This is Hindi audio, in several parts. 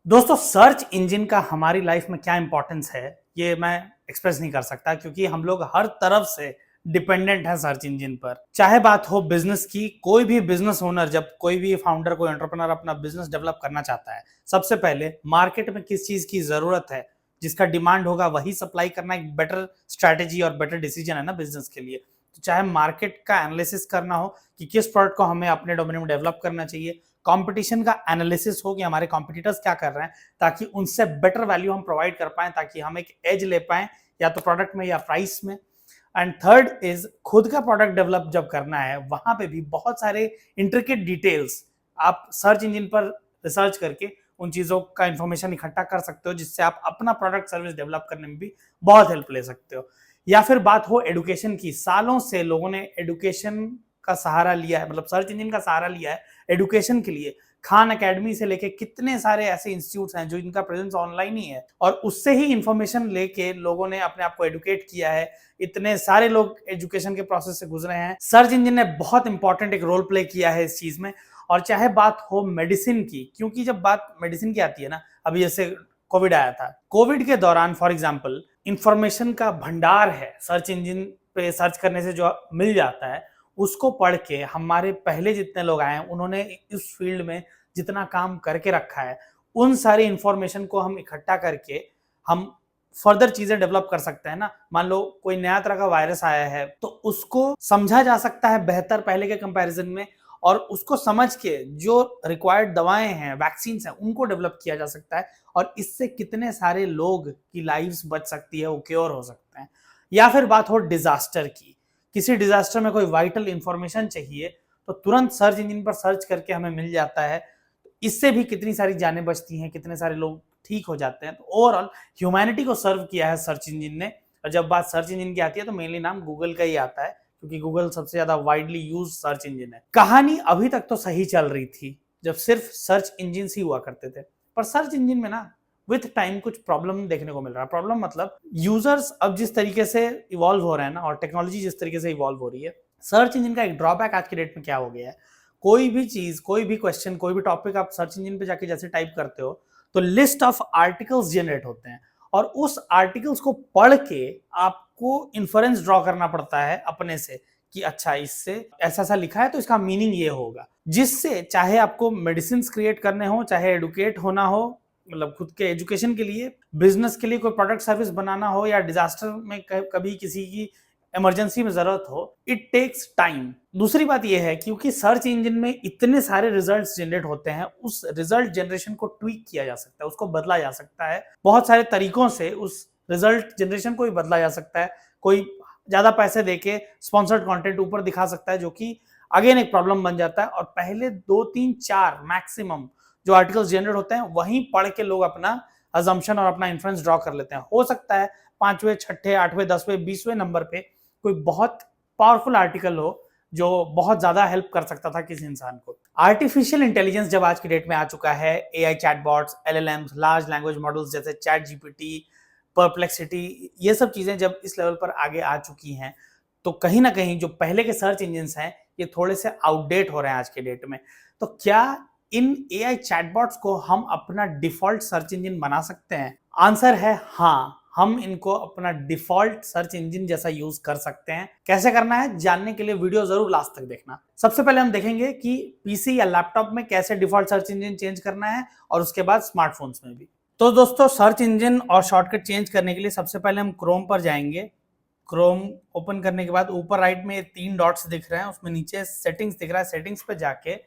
दोस्तों सर्च इंजन का हमारी लाइफ में क्या इंपॉर्टेंस है ये मैं एक्सप्रेस नहीं कर सकता क्योंकि हम लोग हर तरफ से डिपेंडेंट है सर्च इंजन पर। चाहे बात हो बिजनेस की, कोई भी बिजनेस ओनर जब कोई भी फाउंडर कोई एंटरप्रेन्योर अपना बिजनेस डेवलप करना चाहता है, सबसे पहले मार्केट में किस चीज की जरूरत है, जिसका डिमांड होगा वही सप्लाई करना एक बेटर स्ट्रैटेजी और बेटर डिसीजन है ना बिजनेस के लिए। तो चाहे मार्केट का एनालिसिस करना हो कि किस प्रोडक्ट को हमें अपने डोमेन में डेवलप करना चाहिए, कंपटीशन का एनालिसिस हो कि हमारे कॉम्पिटिटर्स क्या कर रहे हैं ताकि उनसे बेटर वैल्यू हम प्रोवाइड कर पाए, ताकि हम एक एज ले पाए या तो प्रोडक्ट में या प्राइस में। एंड थर्ड इज खुद का प्रोडक्ट डेवलप जब करना है, वहां पे भी बहुत सारे इंट्रिकेट डिटेल्स आप सर्च इंजन पर रिसर्च करके उन चीजों का इंफॉर्मेशन इकट्ठा कर सकते हो, जिससे आप अपना प्रोडक्ट सर्विस डेवलप करने में भी बहुत हेल्प ले सकते हो। या फिर बात हो एडुकेशन की, सालों से लोगों ने एडुकेशन का सहारा लिया है, मतलब सर्च इंजन का सहारा लिया है एडुकेशन के लिए। खान एकेडमी से लेके कितने सारे ऐसे इंस्टीट्यूट्स हैं जो इनका प्रेजेंस ऑनलाइन ही है और उससे ही इंफॉर्मेशन लेके लोगों ने अपने आप को एडुकेट किया है। इतने सारे लोग एजुकेशन के प्रोसेस से गुजरे हैं, सर्च इंजन ने बहुत इंपॉर्टेंट एक रोल प्ले किया है इस चीज में। और चाहे बात हो मेडिसिन की, क्योंकि जब बात मेडिसिन की आती है ना, अभी जैसे कोविड आया था, कोविड के दौरान फॉर एग्जाम्पल इंफॉर्मेशन का भंडार है सर्च इंजन पे सर्च करने से जो मिल जाता है, उसको पढ़ के हमारे पहले जितने लोग आए हैं उन्होंने इस फील्ड में जितना काम करके रखा है, उन सारी इंफॉर्मेशन को हम इकट्ठा करके हम फर्दर चीजें डेवलप कर सकते हैं ना। मान लो कोई नया तरह का वायरस आया है तो उसको समझा जा सकता है बेहतर पहले के कंपैरिजन में, और उसको समझ के जो रिक्वायर्ड दवाएं हैं, वैक्सीन हैं, उनको डेवलप किया जा सकता है और इससे कितने सारे लोग की लाइव्स बच सकती है, वो क्योर हो सकते हैं। या फिर बात हो डिजास्टर की, किसी डिजास्टर में कोई वाइटल इंफॉर्मेशन चाहिए तो तुरंत सर्च इंजन पर सर्च करके हमें मिल जाता है। इससे भी कितनी सारी जानें बचती हैं, कितने सारे लोग ठीक हो जाते हैं। तो ओवरऑल ह्यूमैनिटी को सर्व किया है सर्च इंजन ने। और जब बात सर्च इंजन की आती है तो मेनली नाम गूगल का ही आता है, क्योंकि गूगल सबसे ज्यादा वाइडली यूज सर्च इंजन है। कहानी अभी तक तो सही चल रही थी जब सिर्फ सर्च इंजन ही हुआ करते थे, पर सर्च इंजन में ना विथ टाइम कुछ प्रॉब्लम देखने को मिल रहा है। प्रॉब्लम मतलब यूजर्स अब जिस तरीके से इवॉल्व हो रहे हैं ना, और टेक्नोलॉजी जिस तरीके से इवॉल्व हो रही है, सर्च इंजन का एक ड्रॉबैक आज की डेट में क्या हो गया है, कोई भी चीज, कोई भी क्वेश्चन, कोई भी टॉपिक आप सर्च इंजन पे जाके जैसे टाइप करते हो तो लिस्ट ऑफ आर्टिकल्स जनरेट होते हैं और उस आर्टिकल्स को पढ़ के आपको इन्फरेंस ड्रॉ करना पड़ता है अपने से कि अच्छा इससे ऐसा ऐसा लिखा है तो इसका मीनिंग ये होगा, जिससे चाहे आपको मेडिसिन क्रिएट करने हो, चाहे एडुकेट होना हो, मतलब खुद के एजुकेशन के लिए, बिजनेस के लिए कोई प्रोडक्ट सर्विस बनाना हो, या डिजास्टर में कभी किसी की इमरजेंसी में जरूरत हो, इट टेक्स टाइम। दूसरी बात यह है क्योंकि सर्च इंजन में इतने सारे रिजल्ट्स जनरेट होते हैं, उस रिजल्ट जनरेशन को ट्वीक किया जा सकता है, उसको बदला जा सकता है बहुत सारे तरीकों से। उस रिजल्ट जनरेशन को भी बदला जा सकता है, कोई ज्यादा पैसे देके स्पॉन्सर्ड कंटेंट ऊपर दिखा सकता है, जो कि अगेन एक प्रॉब्लम बन जाता है। और पहले 2 3 4 मैक्सिमम जो आर्टिकल्स जनरेट होते हैं वहीं पढ़ के लोग अपना अजम्पशन और अपना इन्फ्लुएंस ड्रॉ कर लेते हैं। हो सकता है 5वें 6ठे 8वें 10वें 20वें नंबर पे कोई बहुत पावरफुल आर्टिकल हो जो बहुत ज्यादा हेल्प कर सकता था किसी इंसान को। आर्टिफिशियल इंटेलिजेंस जब आज की डेट में आ चुका है, AI chatbots, LLMs, large language models जैसे चैट जीपीटी, परप्लेक्सिटी, ये सब चीजें जब इस लेवल पर आगे आ चुकी हैं, तो कहीं ना कहीं जो पहले के सर्च इंजन हैं ये थोड़े से आउटडेट हो रहे हैं आज के डेट में। तो क्या इन एआई चैटबॉट्स को हम अपना डिफॉल्ट सर्च इंजन बना सकते हैं? आंसर है हाँ, हम इनको अपना डिफॉल्ट सर्च इंजन जैसा यूज कर सकते हैं। कैसे करना है जानने के लिए वीडियो जरूर लास्ट तक देखना। सबसे पहले हम देखेंगे कि पीसी या लैपटॉप में कैसे डिफॉल्ट सर्च इंजन चेंज करना है, और उसके बाद स्मार्टफोन्स में भी। तो दोस्तों सर्च इंजन और शॉर्टकट चेंज करने के लिए सबसे पहले हम क्रोम पर जाएंगे। क्रोम ओपन करने के बाद ऊपर राइट में 3 डॉट्स दिख रहे हैं, उसमें नीचे सेटिंग्स दिख रहा है। सेटिंग्स पे जाके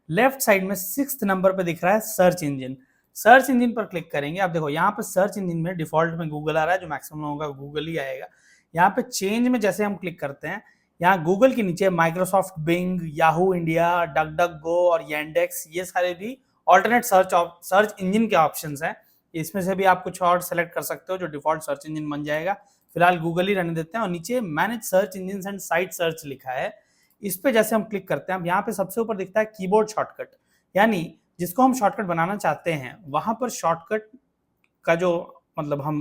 लेफ्ट साइड में 6th नंबर पे दिख रहा है सर्च इंजन। सर्च इंजन पर क्लिक करेंगे। आप देखो यहाँ पे सर्च इंजन में डिफॉल्ट में गूगल आ रहा है, जो मैक्सिमम लोगों का गूगल ही आएगा। यहाँ पे चेंज में जैसे हम क्लिक करते हैं, यहाँ गूगल के नीचे Microsoft Bing, Yahoo India, DuckDuckGo और येंडेक्स, ये सारे भी ऑल्टरनेट सर्च इंजन के ऑप्शंस हैं। इसमें से भी आप कुछ और सेलेक्ट कर सकते हो जो डिफॉल्ट सर्च इंजन बन जाएगा। फिलहाल गूगल ही रहने देते हैं। और नीचे manage search engine and site search लिखा है, इस पे जैसे हम क्लिक करते हैं, अब यहाँ पे सबसे ऊपर दिखता है कीबोर्ड शॉर्टकट, यानी जिसको हम शॉर्टकट बनाना चाहते हैं वहां पर शॉर्टकट का जो मतलब हम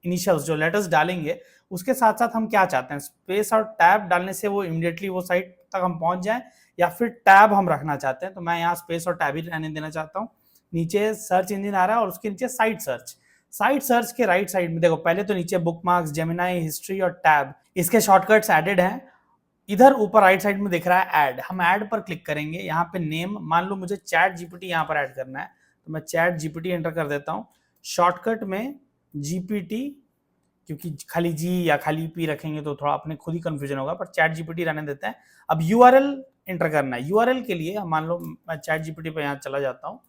इनिशियल्स जो लेटर्स डालेंगे, उसके साथ साथ हम क्या चाहते हैं, स्पेस और टैब डालने से वो इमीडिएटली वो साइट तक हम पहुंच जाएं, या फिर टैब हम रखना चाहते हैं। तो मैं यहाँ स्पेस और टैब ही रहने देना चाहता हूँ। नीचे सर्च इंजन आ रहा है और उसके नीचे साइट सर्च। साइट सर्च के राइट साइड में देखो, पहले तो नीचे बुकमार्क्स, जेमिनाई, हिस्ट्री और टैब, इसके शॉर्टकट्स एडेड हैं। इधर ऊपर राइट साइड में दिख रहा है ऐड, हम ऐड पर क्लिक करेंगे। यहाँ पे नेम, मान लो मुझे चैट जीपीटी यहाँ पर ऐड करना है, तो मैं चैट जीपीटी एंटर कर देता हूँ। शॉर्टकट में जीपीटी, क्योंकि खाली जी या खाली पी रखेंगे तो थोड़ा अपने खुद ही कंफ्यूजन होगा, पर चैट जीपीटी रहने देते हैं। अब यूआरएल एंटर करना है। यूआरएल के लिए मान लो मैं चैट जीपीटी पर यहाँ चला जाता हूँ।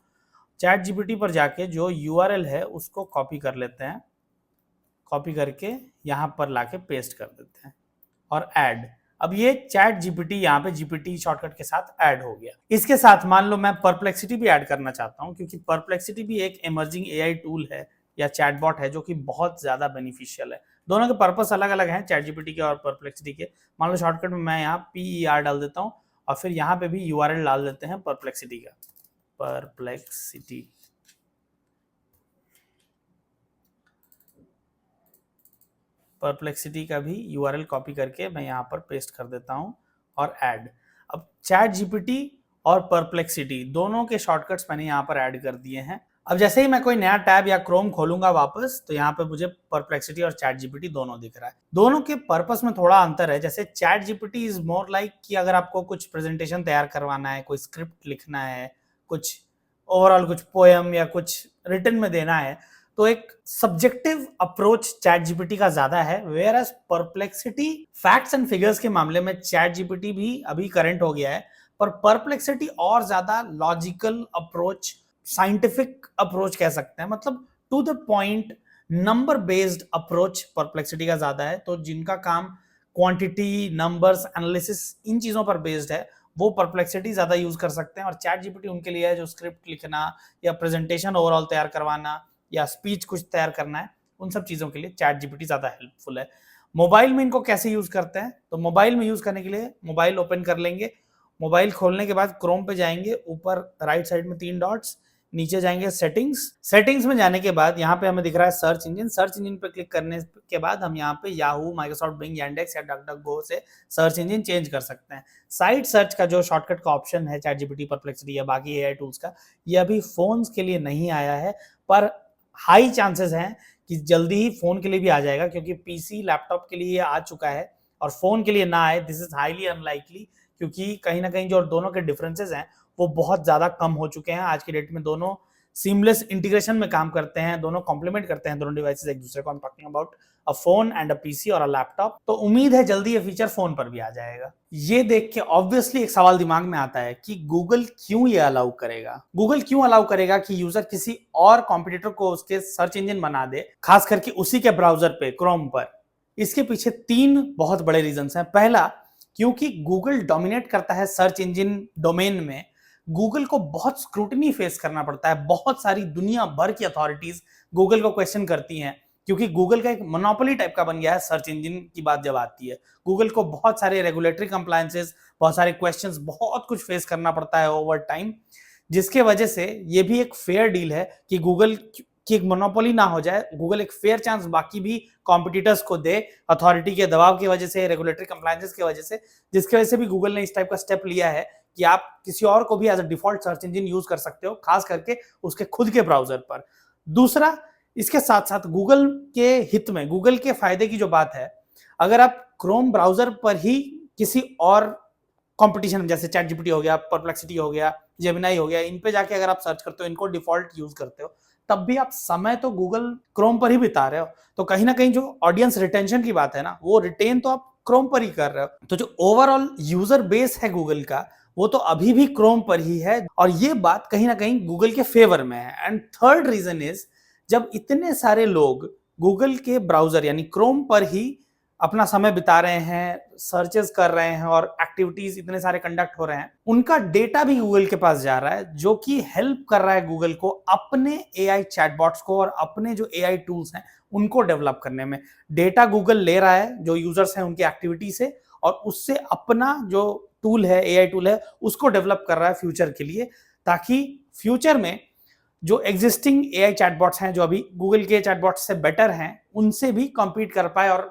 चैट जीपीटी पर जाके जो यूआरएल है उसको कॉपी कर लेते हैं, कॉपी करके यहाँ पर लाके पेस्ट कर देते हैं और ऐड। अब ये चैट जीपीटी यहाँ पे जीपीटी शॉर्टकट के साथ ऐड हो गया। इसके साथ मान लो मैं परप्लेक्सिटी भी ऐड करना चाहता हूँ, क्योंकि परप्लेक्सिटी भी एक इमर्जिंग एआई टूल है या चैटबॉट है जो कि बहुत ज्यादा बेनिफिशियल है। दोनों के पर्पस अलग अलग हैं, चैट जीपीटी के और परप्लेक्सिटी के। मान लो शॉर्टकट में मैं यहाँ PER डाल देता हूँ और फिर यहाँ पे भी यूआरएल डाल देते हैं परप्लेक्सिटी का, परप्लेक्सिटी। परप्लेक्सिटी का भी यूआरएल कॉपी करके मैं यहाँ पर पेस्ट कर देता हूँ और ऐड। अब चैट जीपीटी और परप्लेक्सिटी दोनों के शॉर्टकट्स मैंने यहाँ पर ऐड कर दिए हैं। अब जैसे ही मैं कोई नया टैब या क्रोम खोलूंगा वापस, तो यहाँ पे मुझे परप्लेक्सिटी और चैट जीपीटी दोनों दिख रहा है। दोनों के पर्पस में थोड़ा अंतर है। जैसे chat GPT is more like कि अगर आपको कुछ प्रेजेंटेशन तैयार करवाना है, कोई स्क्रिप्ट लिखना है, कुछ ओवरऑल कुछ पोएम या कुछ रिटन में देना है, तो एक सब्जेक्टिव अप्रोच चैट जीपीटी का ज्यादा है। Whereas Perplexity facts and figures के मामले में चैट जीपीटी भी अभी करंट हो गया है, पर परप्लेक्सिटी और ज्यादा लॉजिकल अप्रोच, साइंटिफिक अप्रोच कह सकते हैं, मतलब to the point, number based approach Perplexity का ज्यादा है। तो जिनका काम क्वांटिटी, नंबर्स, एनालिसिस, इन चीजों पर बेस्ड है, वो परप्लेक्सिटी ज्यादा यूज कर सकते हैं। और चैट जीपीटी उनके लिए है जो स्क्रिप्ट लिखना या प्रेजेंटेशन ओवरऑल तैयार करवाना या स्पीच कुछ तैयार करना है, उन सब चीजों के लिए चैट जीपीटी ज्यादा हेल्पफुल है। मोबाइल में इनको कैसे यूज करते हैं, तो मोबाइल में यूज करने के लिए मोबाइल ओपन कर लेंगे। मोबाइल खोलने के बाद क्रोम पे जाएंगे, ऊपर राइट साइड में 3 डॉट्स, नीचे जाएंगे सेटिंग्स। सेटिंग्स में जाने के बाद यहाँ पे हमें दिख रहा है सर्च इंजन। सर्च इंजन पे क्लिक करने के बाद हम यहाँ पे याहू, माइक्रोसॉफ्ट बिंग, यांडेक्स या डकडकगो से सर्च इंजन चेंज कर सकते हैं। साइट सर्च का जो शॉर्टकट का ऑप्शन है चैट जीपीटी, परप्लेक्सिटी या बाकी एआई टूल्स का, ये अभी फोन्स के लिए नहीं आया है, पर हाई चांसेस हैं कि जल्दी ही फोन के लिए भी आ जाएगा, क्योंकि पीसी, लैपटॉप के लिए ये आ चुका है और फोन के लिए ना आए, दिस इज हाईली अनलाइकली, क्योंकि कहीं ना कहीं जो दोनों के डिफरेंसेस हैं वो बहुत ज्यादा कम हो चुके हैं। आज की डेट में दोनों सीमलेस इंटीग्रेशन में काम करते हैं, दोनों कॉम्प्लीमेंट करते हैं, दोनों डिवाइसेस एक दूसरे को। I am talking about a phone and a PC और अ लैपटॉप। तो उम्मीद है जल्दी ये फीचर फोन पर भी आ जाएगा। ये देख के ऑब्वियसली एक सवाल दिमाग में आता है कि गूगल क्यों ये अलाउ करेगा। गूगल क्यों अलाउ करेगा कि यूजर किसी और कॉम्पिटिटर को उसके सर्च इंजन बना दे, खास करके उसी के ब्राउजर पे, क्रोम पर। इसके पीछे 3 बहुत बड़े रीजंस हैं। पहला, क्योंकि गूगल डोमिनेट करता है सर्च इंजन डोमेन में, गूगल को बहुत स्क्रूटनी फेस करना पड़ता है। बहुत सारी दुनिया भर की अथॉरिटीज गूगल को क्वेश्चन करती हैं, क्योंकि गूगल का एक मोनोपोली टाइप का बन गया है सर्च इंजन की बात जब आती है। गूगल को बहुत सारे रेगुलेटरी कंप्लायंसेस, बहुत सारे क्वेश्चंस, बहुत कुछ फेस करना पड़ता है ओवर टाइम, जिसके वजह से ये भी एक फेयर डील है कि गूगल की एक मोनोपोली ना हो जाए। गूगल एक फेयर चांस बाकी भी कॉम्पिटिटर्स को दे, अथॉरिटी के दबाव की वजह से, रेगुलेटरी कंप्लायंसेस की वजह से, जिसकी वजह से भी गूगल ने इस टाइप का स्टेप लिया है कि आप किसी और को भी as a default search engine use कर सकते हो, खास करके उसके खुद के ब्राउजर पर। दूसरा, इसके साथ साथ गूगल के हित में, गूगल के फायदे की जो बात है, अगर आप क्रोम ब्राउजर पर ही किसी और कंपटीशन जैसे चैट जीपीटी हो गया, परप्लेक्सिटी हो गया, जेमिनाई हो गया, इन पे जाके अगर आप सर्च करते हो, इनको डिफॉल्ट यूज करते हो, तब भी आप समय तो गूगल क्रोम पर ही बिता रहे हो। तो कहीं ना कहीं जो ऑडियंस रिटेंशन की बात है ना, वो रिटेन तो आप क्रोम पर ही कर रहे हो। तो जो ओवरऑल यूजर बेस है गूगल का, वो तो अभी भी क्रोम पर ही है, और ये बात कहीं ना कहीं गूगल के फेवर में है। एंड थर्ड रीजन इज, जब इतने सारे लोग गूगल के ब्राउजर यानी क्रोम पर ही अपना समय बिता रहे हैं, सर्चेस कर रहे हैं और एक्टिविटीज इतने सारे कंडक्ट हो रहे हैं, उनका डेटा भी गूगल के पास जा रहा है, जो कि हेल्प कर रहा है गूगल को अपने एआई चैटबॉट्स को और अपने जो एआई टूल्स हैं उनको डेवलप करने में। डेटा गूगल ले रहा है जो यूजर्स हैं उनकी एक्टिविटी से, और उससे अपना जो टूल है, एआई टूल है, उसको डेवलप कर रहा है फ्यूचर के लिए, ताकि फ्यूचर में जो एग्जिस्टिंग एआई चैटबॉट्स हैं, जो अभी गूगल के चैटबॉट्स से बेटर हैं, उनसे भी कॉम्पीट कर पाए और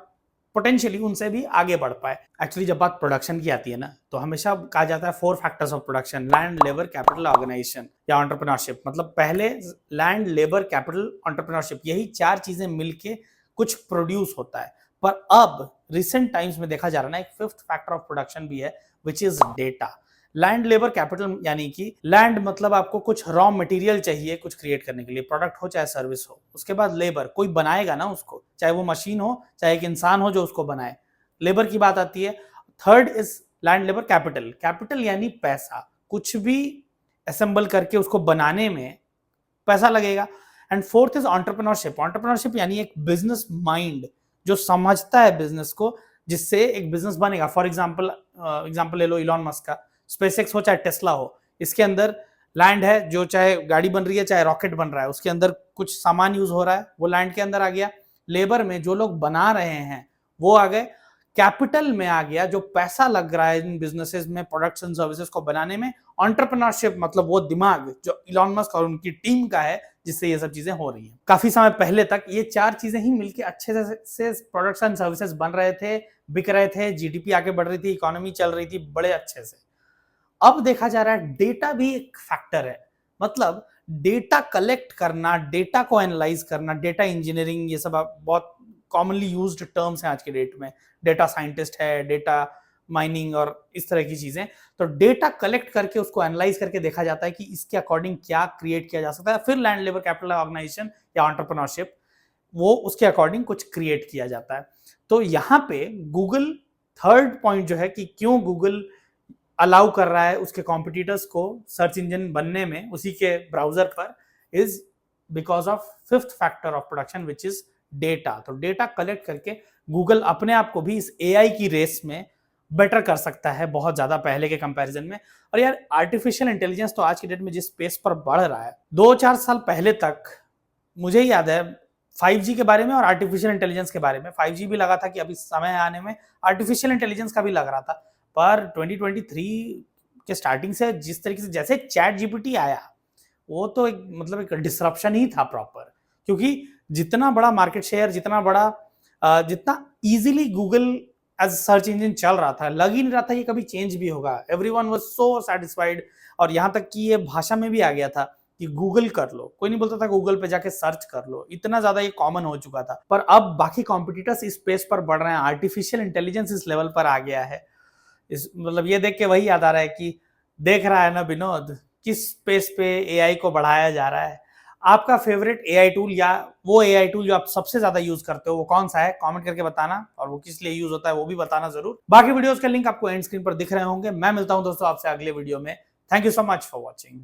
पोटेंशियली उनसे भी आगे बढ़ पाए। एक्चुअली जब बात प्रोडक्शन की आती है ना, तो हमेशा कहा जाता है 4 factors of production, land, labour, capital, organisation या एंटरप्रेन्योरशिप। मतलब पहले लैंड, लेबर, कैपिटल, एंटरप्रेन्योरशिप, यही 4 चीजें मिलके कुछ प्रोड्यूस होता है। पर अब रिसेंट टाइम्स में देखा जा रहा है ना, एक 5th फैक्टर ऑफ प्रोडक्शन भी है, which is data. Land, labour, capital, यानी कि लैंड मतलब आपको कुछ रॉ मटेरियल चाहिए कुछ क्रिएट करने के लिए, प्रोडक्ट हो चाहे सर्विस हो। उसके बाद लेबर, कोई बनाएगा ना उसको, चाहे वो मशीन हो चाहे एक इंसान हो जो उसको बनाए, लेबर की बात आती है। Third is land, labour, capital. Capital यानी पैसा, कुछ भी असेंबल करके उसको बनाने में पैसा लगेगा। And fourth is entrepreneurship. Entrepreneurship यानी एक बिजनेस माइंड जो समझता है बिजनेस को, जिससे एक बिजनेस बनेगा। फॉर एग्जाम्पल ले लो इलॉन मस्क का, स्पेसएक्स हो चाहे टेस्ला हो, इसके अंदर लैंड है, जो चाहे गाड़ी बन रही है चाहे रॉकेट बन रहा है, उसके अंदर कुछ सामान यूज हो रहा है, वो लैंड के अंदर आ गया। लेबर में जो लोग बना रहे हैं वो आ गए। कैपिटल में आ गया जो पैसा लग रहा है इन बिजनेसेस में प्रोडक्ट्स एंड सर्विसेज को बनाने में। एंटरप्रेन्योरशिप मतलब वो दिमाग जो इलॉन मस्क और उनकी टीम का है, जिससे ये सब चीजें हो रही हैं। काफी समय पहले तक ये 4 चीजें ही मिलके अच्छे से प्रोडक्ट्स एंड सर्विसेज बन रहे थे, बिक रहे थे, जीडीपी आगे बढ़ रही थी, इकोनॉमी चल रही थी बड़े अच्छे से। अब देखा जा रहा है डेटा भी एक फैक्टर है। मतलब डेटा कलेक्ट करना, डेटा को एनालाइज करना, डेटा इंजीनियरिंग, ये सब बहुत कॉमनली यूज्ड टर्म्स हैं आज के डेट में। डेटा साइंटिस्ट है, डेटा माइनिंग और इस तरह की चीजें। तो डेटा कलेक्ट करके उसको एनालाइज करके देखा जाता है कि इसके अकॉर्डिंग क्या क्रिएट किया जा सकता है। फिर लैंड, लेबर, कैपिटल, ऑर्गेनाइजेशन या एंटरप्रेन्योरशिप, वो उसके अकॉर्डिंग कुछ क्रिएट किया जाता है। तो यहाँ पे गूगल, थर्ड पॉइंट जो है कि क्यों गूगल अलाउ कर रहा है उसके कॉम्पिटिटर्स को सर्च इंजन बनने में उसी के ब्राउजर पर, is because of 5th factor of production which is data. तो डेटा कलेक्ट करके गूगल अपने आप को भी इस एआई की रेस में बेटर कर सकता है बहुत ज्यादा पहले के कंपैरिजन में। और यार आर्टिफिशियल इंटेलिजेंस तो आज की डेट में जिस स्पेस पर बढ़ रहा है, 2-4 साल पहले तक मुझे याद है 5G के बारे में और आर्टिफिशियल इंटेलिजेंस के बारे में, 5G भी लगा था कि अभी समय आने में आर्टिफिशियल इंटेलिजेंस का भी लग रहा था। पर 2023 के स्टार्टिंग से जिस तरीके से जैसे चैट जीपीटी आया, वो तो एक मतलब एक डिसरप्शन ही था प्रॉपर। क्योंकि जितना बड़ा मार्केट शेयर, जितना easily Google as search engine चल रहा था, लग ही नहीं रहा था ये कभी चेंज भी होगा। Everyone was so satisfied. और यहाँ तक कि ये भाषा में भी आ गया था कि गूगल कर लो, कोई नहीं बोलता था गूगल पे जाके सर्च कर लो, इतना ज्यादा ये कॉमन हो चुका था। पर अब बाकी कॉम्पिटिटर्स इस स्पेस पर बढ़ रहे हैं, आर्टिफिशियल इंटेलिजेंस इस लेवल पर आ गया है। इस मतलब ये देख के वही याद आ रहा है कि देख रहा है ना विनोद, किस स्पेस पे एआई को बढ़ाया जा रहा है। आपका फेवरेट एआई टूल या वो एआई टूल जो आप सबसे ज्यादा यूज करते हो वो कौन सा है, कमेंट करके बताना। और वो किस लिए यूज होता है वो भी बताना जरूर। बाकी वीडियोस के लिंक आपको एंड स्क्रीन पर दिख रहे होंगे। मैं मिलता हूं दोस्तों आपसे अगले वीडियो में। Thank you so much for watching.